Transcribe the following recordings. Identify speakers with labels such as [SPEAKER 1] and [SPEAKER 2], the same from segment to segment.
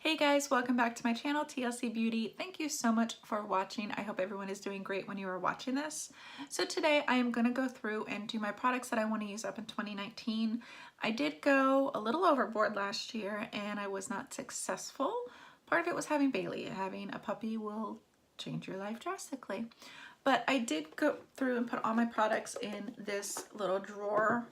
[SPEAKER 1] Hey guys, welcome back to my channel, TLC Beauty. Thank you so much for watching. I hope everyone is doing great when you are watching this. So today I am going to go through and do my products that I want to use up in 2019. I did go a little overboard last year and I was not successful. Part of it was having Bailey. Having a puppy will change your life drastically. But I did go through and put all my products in this little drawer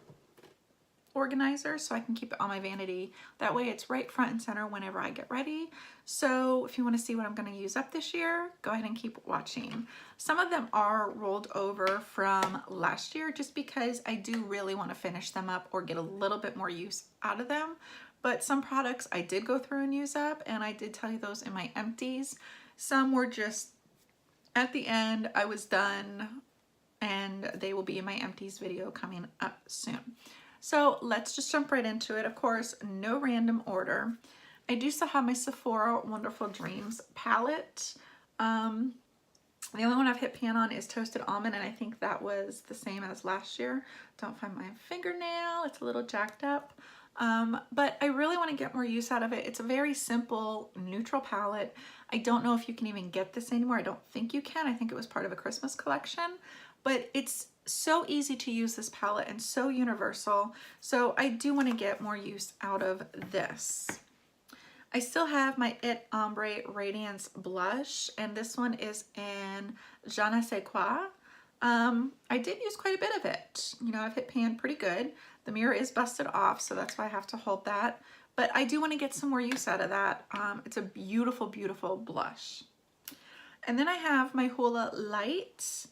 [SPEAKER 1] organizer so I can keep it on my vanity. That way it's right front and center whenever I get ready. So if you want to see what I'm going to use up this year, go ahead and keep watching. Some of them are rolled over from last year just because I do really want to finish them up or get a little bit more use out of them. But some products I did go through and use up, and I did tell you those in my empties. Some were just at the end, I was done, and they will be in my empties video coming up soon. So let's just jump right into it. Of course, no random order. I do still have my Sephora Wonderful Dreams palette. The only one I've hit pan on is Toasted Almond, and I think that was the same as last year. Don't find my fingernail, it's a little jacked up. But I really want to get more use out of it. It's a very simple, neutral palette. I don't know if you can even get this anymore. I don't think you can. I think it was part of a Christmas collection. But it's so easy to use, this palette, and so universal. So I do want to get more use out of this. I still have my It Ombré Radiance blush, and this one is in Je ne sais quoi. I did use quite a bit of it. You know, I've hit pan pretty good. The mirror is busted off, so that's why I have to hold that. But I do want to get some more use out of that. It's a beautiful, beautiful blush. And then I have my Hoola Lite.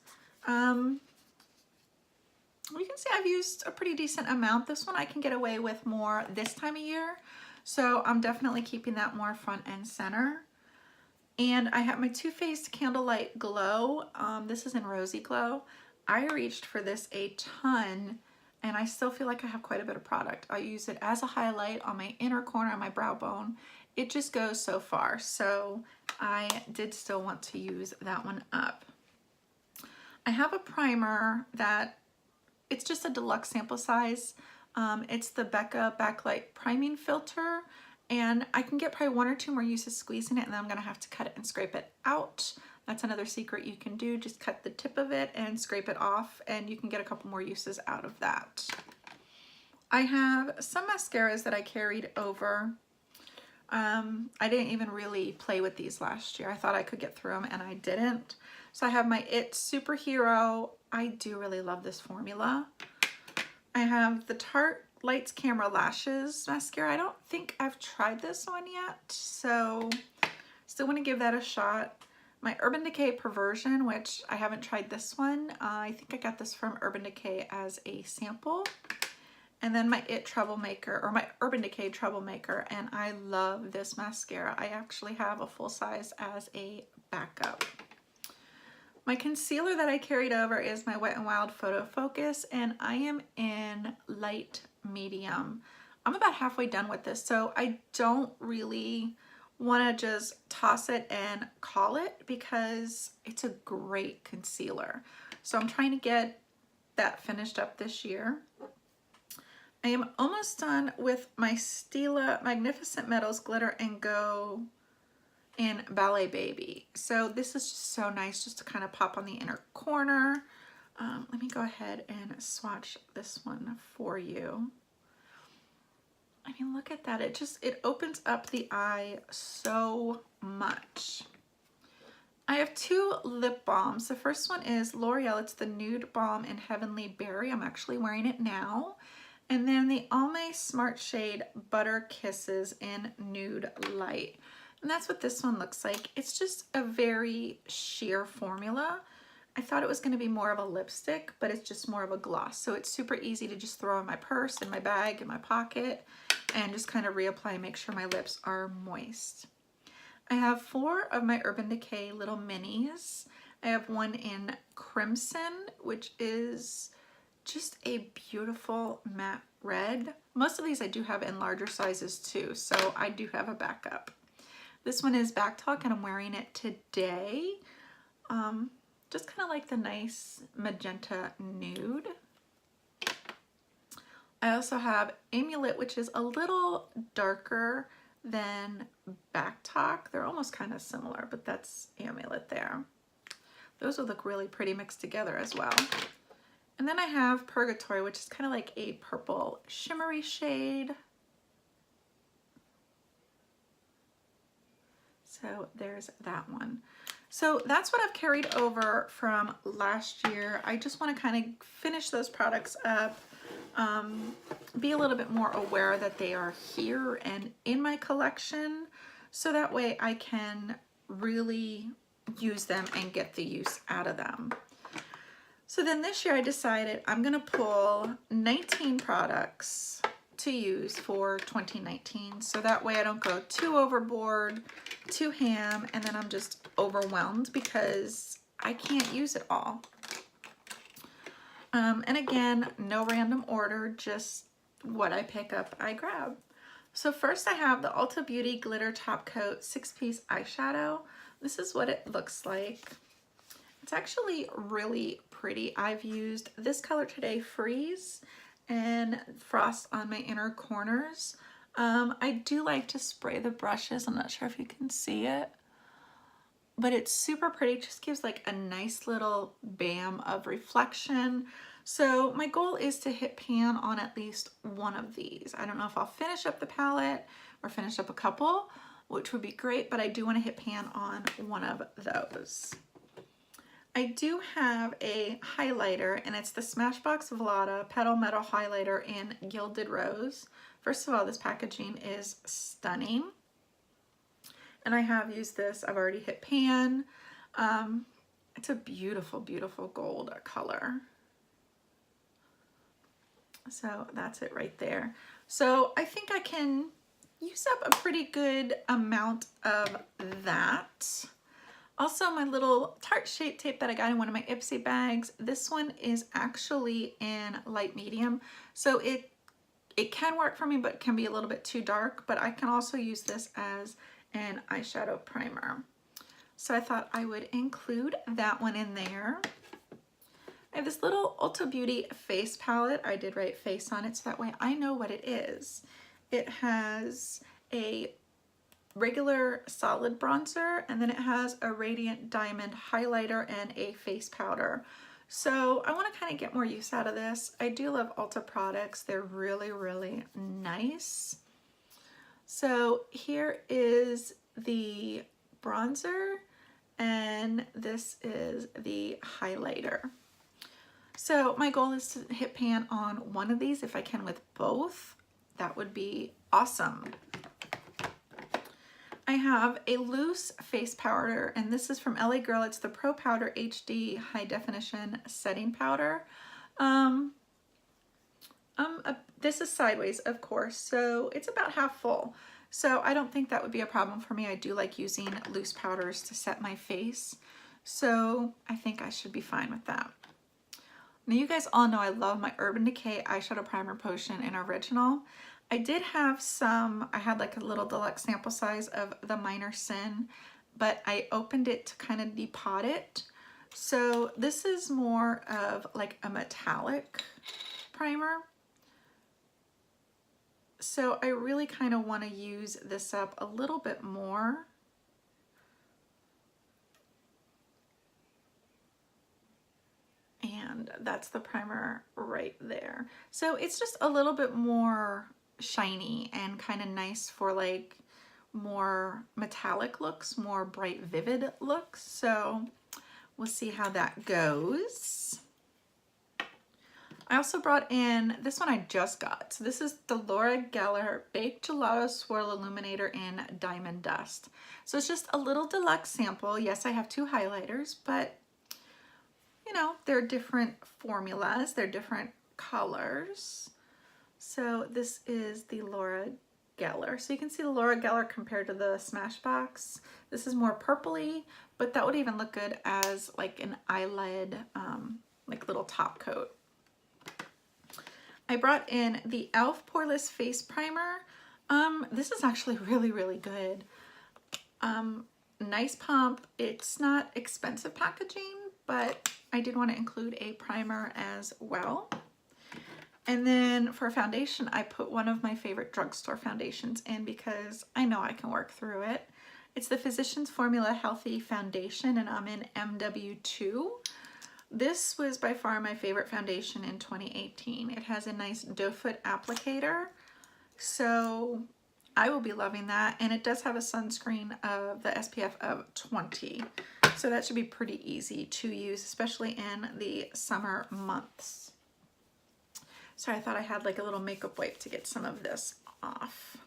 [SPEAKER 1] You can see I've used a pretty decent amount. This one I can get away with more this time of year. So I'm definitely keeping that more front and center. And I have my Too Faced Candlelight Glow. This is in Rosy Glow. I reached for this a ton, and I still feel like I have quite a bit of product. I use it as a highlight on my inner corner of my brow bone. It just goes so far. So I did still want to use that one up. I have a primer that it's just a deluxe sample size. It's the Becca Backlight Priming Filter, and I can get probably one or two more uses squeezing it, and then I'm gonna have to cut it and scrape it out. That's another secret you can do. Just cut the tip of it and scrape it off, and you can get a couple more uses out of that. I have some mascaras that I carried over. I didn't even really play with these last year. I thought I could get through them, and I didn't. So I have my It Superhero. I do really love this formula. I have the Tarte Lights Camera Lashes mascara. I don't think I've tried this one yet, so still want to give that a shot. My Urban Decay Perversion, which I haven't tried this one. I think I got this from Urban Decay as a sample. And then my It Troublemaker, or my Urban Decay Troublemaker, and I love this mascara. I actually have a full size as a backup. My concealer that I carried over is my Wet n Wild Photo Focus, and I am in light medium. I'm about halfway done with this, so I don't really want to just toss it and call it because it's a great concealer. So I'm trying to get that finished up this year. I am almost done with my Stila Magnificent Metals Glitter and Go in Ballet Baby. So this is just so nice just to kind of pop on the inner corner. Let me go ahead and swatch this one for you. I mean, look at that. It opens up the eye so much. I have two lip balms. The first one is L'Oreal. It's the Nude Balm in Heavenly Berry. I'm actually wearing it now. And then the Almay Smart Shade Butter Kisses in Nude-Light. And that's what this one looks like. It's just a very sheer formula. I thought it was going to be more of a lipstick, but it's just more of a gloss. So it's super easy to just throw in my purse, in my bag, in my pocket, and just kind of reapply and make sure my lips are moist. I have 4 of my Urban Decay little minis. I have one in Crimson, which is just a beautiful matte red. Most of these I do have in larger sizes too, so I do have a backup. This one is Backtalk, and I'm wearing it today. Just kind of like the nice magenta nude. I also have Amulet, which is a little darker Then Backtalk, they're almost kind of similar, but that's Amulet there. Those would look really pretty mixed together as well. And then I have Purgatory, which is kind of like a purple shimmery shade. So there's that one. So that's what I've carried over from last year. I just want to kind of finish those products up, be a little bit more aware that they are here and in my collection, so that way I can really use them and get the use out of them. So then this year I decided I'm gonna pull 19 products to use for 2019, so that way I don't go too overboard, too ham, and then I'm just overwhelmed because I can't use it all. And again, no random order, just what I pick up, I grab. So first I have the Ulta Beauty Glitter Top Coat 6-piece eyeshadow. This is what it looks like. It's actually really pretty. I've used this color today, Freeze, and Frost on my inner corners. I do like to spray the brushes. I'm not sure if you can see it, but it's super pretty. It just gives like a nice little bam of reflection. So my goal is to hit pan on at least one of these. I don't know if I'll finish up the palette or finish up a couple, which would be great, but I do want to hit pan on one of those. I do have a highlighter, and it's the Smashbox Vlada Petal Metal Highlighter in Gilded Rose. First of all, this packaging is stunning. And I have used this. I've already hit pan. It's a beautiful, beautiful gold color. So that's it right there. So I think I can use up a pretty good amount of that. Also, my little Tarte Shape Tape that I got in one of my Ipsy bags, this one is actually in light medium. So it can work for me, but it can be a little bit too dark. But I can also use this as an eyeshadow primer. So I thought I would include that one in there. I have this little Ulta Beauty face palette. I did write face on it so that way I know what it is. It has a regular solid bronzer, and then it has a Radiant Diamond highlighter and a face powder. So I want to kind of get more use out of this. I do love Ulta products. They're really, really nice. So here is the bronzer, and this is the highlighter. So my goal is to hit pan on one of these. If I can with both, that would be awesome. I have a loose face powder, and this is from LA Girl. It's the Pro Powder HD High Definition Setting Powder. This is sideways, of course, so it's about half full. So I don't think that would be a problem for me. I do like using loose powders to set my face, so I think I should be fine with that. Now you guys all know I love my Urban Decay Eyeshadow Primer Potion in Original. I did have some, I had like a little deluxe sample size of the Minor Sin, but I opened it to kind of depot it. So this is more of like a metallic primer. So I really kind of want to use this up a little bit more. And that's the primer right there. So it's just a little bit more shiny and kind of nice for like more metallic looks, more bright vivid looks. So we'll see how that goes. I also brought in this one I just got. So this is the Laura Geller Baked Gelato Swirl Illuminator in Diamond Dust. So it's just a little deluxe sample. Yes, I have two highlighters, but you know, they're different formulas, they're different colors. So this is the Laura Geller. So you can see the Laura Geller compared to the Smashbox. This is more purpley, but that would even look good as like an eyelid, like little top coat. I brought in the e.l.f. Poreless Face Primer. This is actually really, really good. Nice pump. It's not expensive packaging, but I did want to include a primer as well. And then for foundation, I put one of my favorite drugstore foundations in because I know I can work through it. It's the Physicians Formula Healthy Foundation, and I'm in MW2. This was by far my favorite foundation in 2018. It has a nice doe foot applicator, so I will be loving that. And it does have a sunscreen of the SPF of 20. So that should be pretty easy to use, especially in the summer months. Sorry, I thought I had like a little makeup wipe to get some of this off.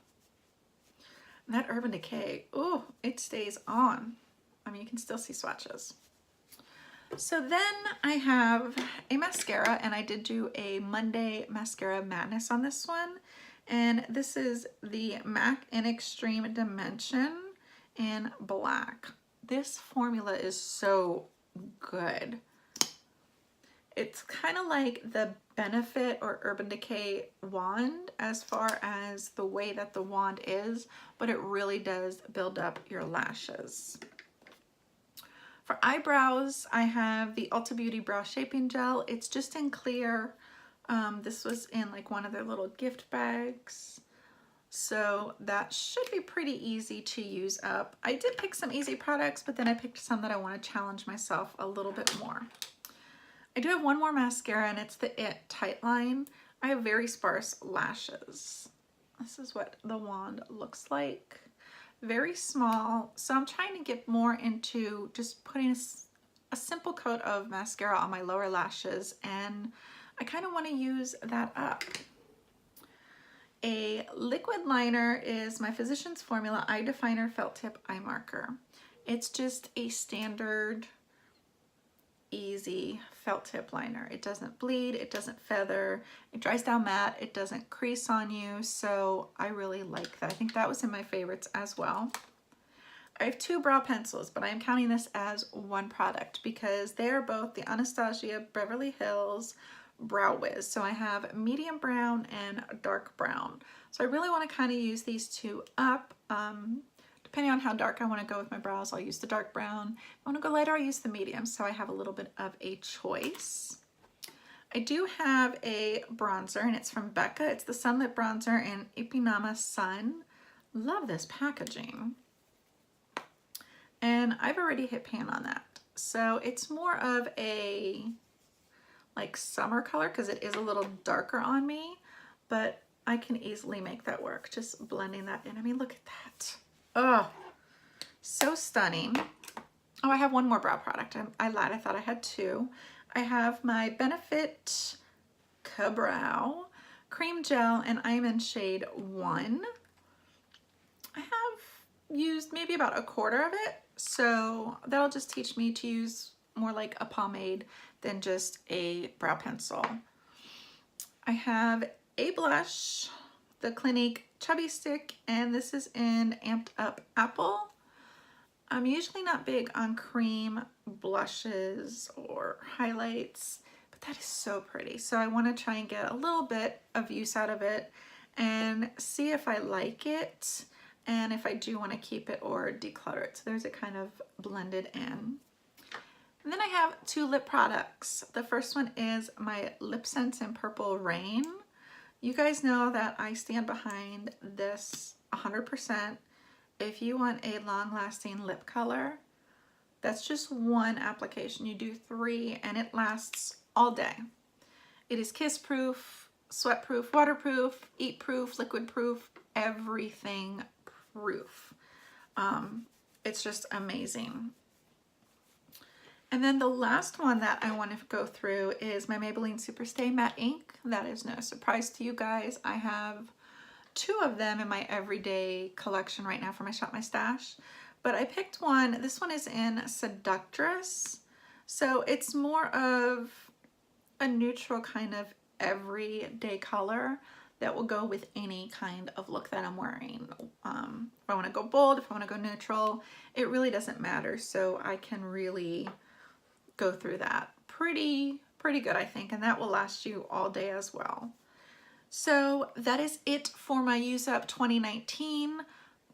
[SPEAKER 1] And that Urban Decay, oh, it stays on. I mean, you can still see swatches. So then I have a mascara, and I did do a Monday Mascara Madness on this one. And this is the MAC in Extreme Dimension in black. This formula is so good. It's kind of like the Benefit or Urban Decay wand as far as the way that the wand is, but it really does build up your lashes. For eyebrows, I have the Ulta Beauty Brow Shaping Gel. It's just in clear. This was in like one of their little gift bags. So that should be pretty easy to use up. I did pick some easy products, but then I picked some that I want to challenge myself a little bit more. I do have one more mascara, and it's the It Tightline. I have very sparse lashes. This is what the wand looks like. Very small. So I'm trying to get more into just putting a simple coat of mascara on my lower lashes, and I kind of want to use that up. A liquid liner is my Physicians Formula Eye Definer Felt Tip Eye Marker. It's just a standard, easy felt tip liner. It doesn't bleed, it doesn't feather, it dries down matte, it doesn't crease on you, so I really like that. I think that was in my favorites as well. I have two brow pencils, but I'm counting this as one product because they are both the Anastasia Beverly Hills Brow Wiz. So I have medium brown and dark brown. So I really want to kind of use these two up. Depending on how dark I want to go with my brows, I'll use the dark brown. If I want to go lighter, I'll use the medium. So I have a little bit of a choice. I do have a bronzer, and it's from Becca. It's the Sunlit Bronzer in Ipinama Sun. Love this packaging. And I've already hit pan on that. So it's more of a like summer color because it is a little darker on me, but I can easily make that work. Just blending that in. I mean, look at that. Oh, so stunning. Oh, I have one more brow product. I lied. I thought I had two. I have my Benefit Ka-Brow Cream Gel, and I'm in shade 1. I have used maybe about a quarter of it, so that'll just teach me to use more like a pomade than just a brow pencil. I have a blush, the Clinique Chubby Stick, and this is in Amped Up Apple. I'm usually not big on cream blushes or highlights, but that is so pretty. So I want to try and get a little bit of use out of it and see if I like it and if I do want to keep it or declutter it. So there's it kind of blended in. And then I have two lip products. The first one is my Lip Sense in Purple Rain. You guys know that I stand behind this 100%. If you want a long-lasting lip color, that's just one application. You do 3 and it lasts all day. It is kiss-proof, sweat-proof, waterproof, eat-proof, liquid-proof, everything proof. It's just amazing. And then the last one that I want to go through is my Maybelline Superstay Matte Ink. That is no surprise to you guys. I have 2 of them in my everyday collection right now for my Shop My Stash. But I picked one. This one is in Seductress. So it's more of a neutral kind of everyday color that will go with any kind of look that I'm wearing. If I want to go bold, if I want to go neutral, it really doesn't matter. So I can really go through that pretty good, I think, and that will last you all day as well. So that is it for my Use Up 2019.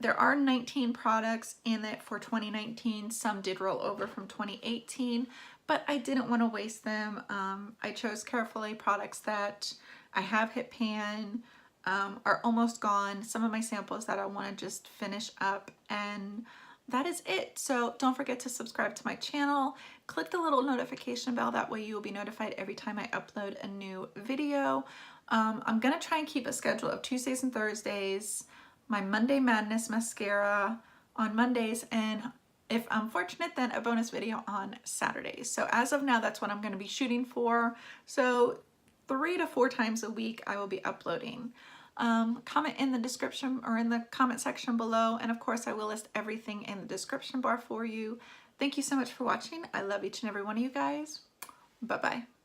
[SPEAKER 1] There are 19 products in it for 2019. Some did roll over from 2018, but I didn't want to waste them. I chose carefully products that I have hit pan, are almost gone. Some of my samples that I want to just finish up, and that is it. So don't forget to subscribe to my channel. Click the little notification bell. That way you will be notified every time I upload a new video. I'm going to try and keep a schedule of Tuesdays and Thursdays, my Monday Madness mascara on Mondays, and if I'm fortunate, then a bonus video on Saturdays. So as of now, that's what I'm going to be shooting for. So 3 to 4 times a week I will be uploading. Comment in the description or in the comment section below, and of course I will list everything in the description bar for you. Thank you so much for watching. I love each and every one of you guys. Bye bye.